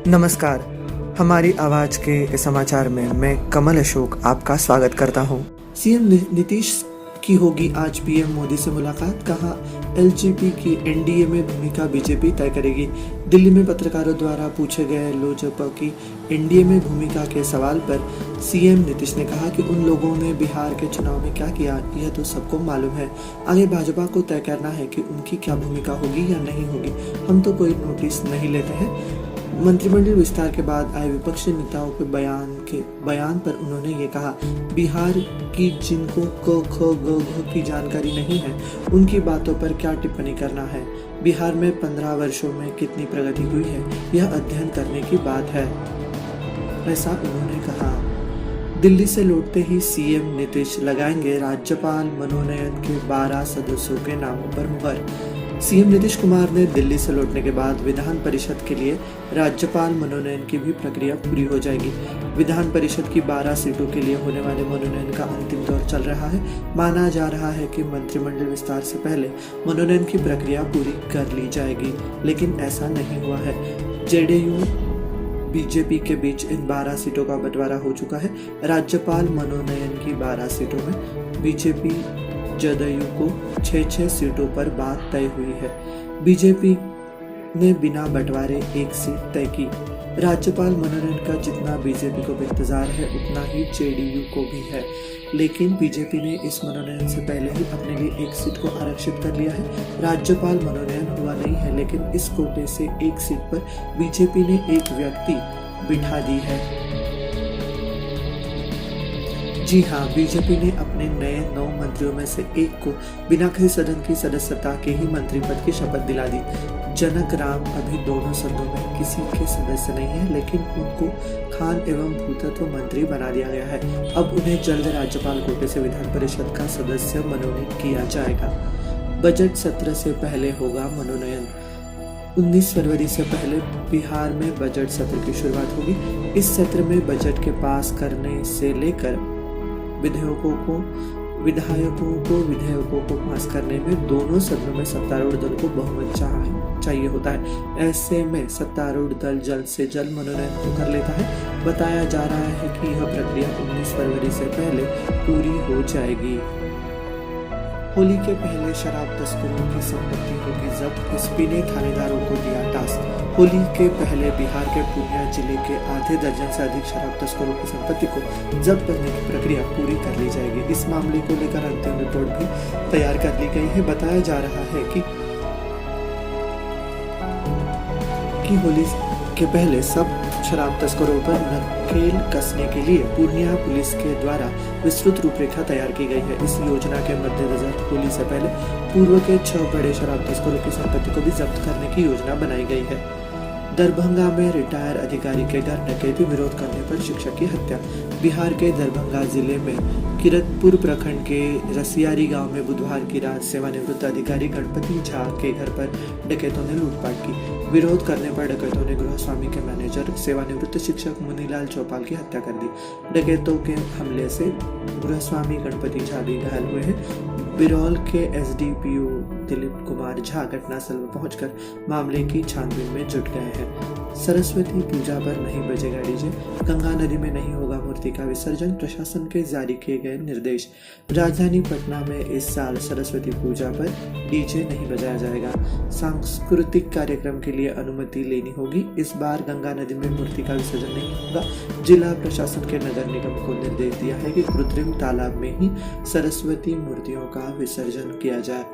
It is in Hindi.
नमस्कार। हमारी आवाज के समाचार में मैं कमल अशोक आपका स्वागत करता हूं। सीएम नीतीश की होगी आज पीएम मोदी से मुलाकात, कहा एलजेपी की एनडीए में भूमिका बीजेपी तय करेगी। दिल्ली में पत्रकारों द्वारा पूछे गए लोजपा की एनडीए में भूमिका के सवाल पर सीएम नीतीश ने कहा कि उन लोगों ने बिहार के चुनाव में क्या किया यह तो सबको मालूम है। आगे भाजपा को तय करना है कि उनकी क्या भूमिका होगी या नहीं होगी। हम तो कोई नोटिस नहीं लेते हैं। मंत्रिमंडल विस्तार के बाद आए विपक्षी नेताओं के बयान पर उन्होंने ये कहा, बिहार की जिनको क ख ग घ की जानकारी नहीं है उनकी बातों पर क्या टिप्पणी करना है। बिहार में 15 वर्षों में कितनी प्रगति हुई है यह अध्ययन करने की बात है, ऐसा उन्होंने कहा। दिल्ली से लौटते ही सीएम नीतीश लगाएंगे राज्यपाल मनोनयन के 12 सदस्यों के नामों पर मुहर। सीएम नीतीश कुमार ने दिल्ली से लौटने के बाद विधान परिषद के लिए राज्यपाल मनोनयन की भी प्रक्रिया पूरी हो जाएगी। विधान परिषद की 12 सीटों के लिए होने वाले मनोनयन का अंतिम दौर चल रहा है। माना जा रहा है कि मंत्रिमंडल विस्तार से पहले मनोनयन की प्रक्रिया पूरी कर ली जाएगी, लेकिन ऐसा नहीं हुआ है। जेडीयू बीजेपी के बीच इन 12 सीटों का बंटवारा हो चुका है। राज्यपाल मनोनयन की 12 सीटों में बीजेपी जदयू को 6-6 सीटों पर बात तय हुई है। बीजेपी ने बिना बंटवारे एक सीट तय की। राज्यपाल मनोनयन का जितना बीजेपी को इंतजार है उतना ही जेडीयू को भी है, लेकिन बीजेपी ने इस मनोनयन से पहले ही अपने लिए एक सीट को आरक्षित कर लिया है। राज्यपाल मनोनयन हुआ नहीं है, लेकिन इस कोटे से एक सीट पर बीजेपी ने एक व्यक्ति बिठा दी है। जी हाँ, बीजेपी ने अपने नए 9 मंत्रियों में से एक को बिना किसी सदन की सदस्यता के ही मंत्री पद की शपथ दिला दी। जनक राम अभी दोनों सदनों में किसी के सदस्य नहीं है, लेकिन उनको खान एवं भूतत्व मंत्री बना दिया गया है। अब उन्हें जल्द राज्यपाल कोटे से विधान परिषद का सदस्य मनोनीत किया जाएगा। बजट सत्र से पहले होगा मनोनयन। 19 फरवरी से पहले बिहार में बजट सत्र की शुरुआत होगी। इस सत्र में बजट के पास करने से लेकर विधेयकों को पास करने में दोनों सदनों में सत्तारूढ़ दल को बहुमत चाहिए होता है। ऐसे में सत्तारूढ़ दल जल्द से जल्द मनोनयन तो कर लेता है। बताया जा रहा है कि यह प्रक्रिया 19 फरवरी से पहले पूरी हो जाएगी। होली के पहले शराब तस्करों की संपत्ति होगी जब्त, एसपी ने थानेदारों को दिया टास्क। होली के पहले बिहार के पूर्णिया जिले के आधे दर्जन से अधिक शराब तस्करों की संपत्ति को जब्त करने की प्रक्रिया पूरी कर ली जाएगी। इस मामले को लेकर अंतिम रिपोर्ट भी तैयार कर ली गई है। बताया जा रहा है कि होली के पहले सब शराब तस्करों पर नकेल कसने के लिए पूर्णिया पुलिस के द्वारा विस्तृत रूपरेखा तैयार की गई है। इस योजना के मद्देनजर होली से पहले पूर्व के 6 बड़े शराब तस्करों की संपत्ति को भी जब्त करने की योजना बनाई गई है। दरभंगा में रिटायर अधिकारी के घर डकैती विरोध करने पर शिक्षक की हत्या। बिहार के दरभंगा जिले में किरतपुर प्रखंड के रसियारी गांव में बुधवार की रात सेवानिवृत्त अधिकारी गणपति झा के घर पर डकैतों ने लूटपाट की। विरोध करने पर डकैतों ने गृहस्वामी के मैनेजर सेवानिवृत्त शिक्षक मुनीलाल चौपाल की हत्या कर दी। डकैतों के हमले से गृहस्वामी गणपति झा भी घायल हुए हैं। बिरौल के एसडीपीओ दिलीप कुमार झा घटनास्थल में पहुंचकर मामले की छानबीन में जुट गए हैं। सरस्वती पूजा पर नहीं बजेगा डीजे, गंगा नदी में नहीं होगा मूर्ति का विसर्जन, प्रशासन के जारी किए गए निर्देश। राजधानी पटना में इस साल सरस्वती पूजा पर डीजे नहीं बजाया जाएगा। सांस्कृतिक कार्यक्रम के लिए अनुमति लेनी होगी। इस बार गंगा नदी में मूर्ति का विसर्जन नहीं होगा। जिला प्रशासन के नगर निगम को निर्देश दिया है कि कृत्रिम तालाब में ही सरस्वती मूर्तियों का विसर्जन किया जाए।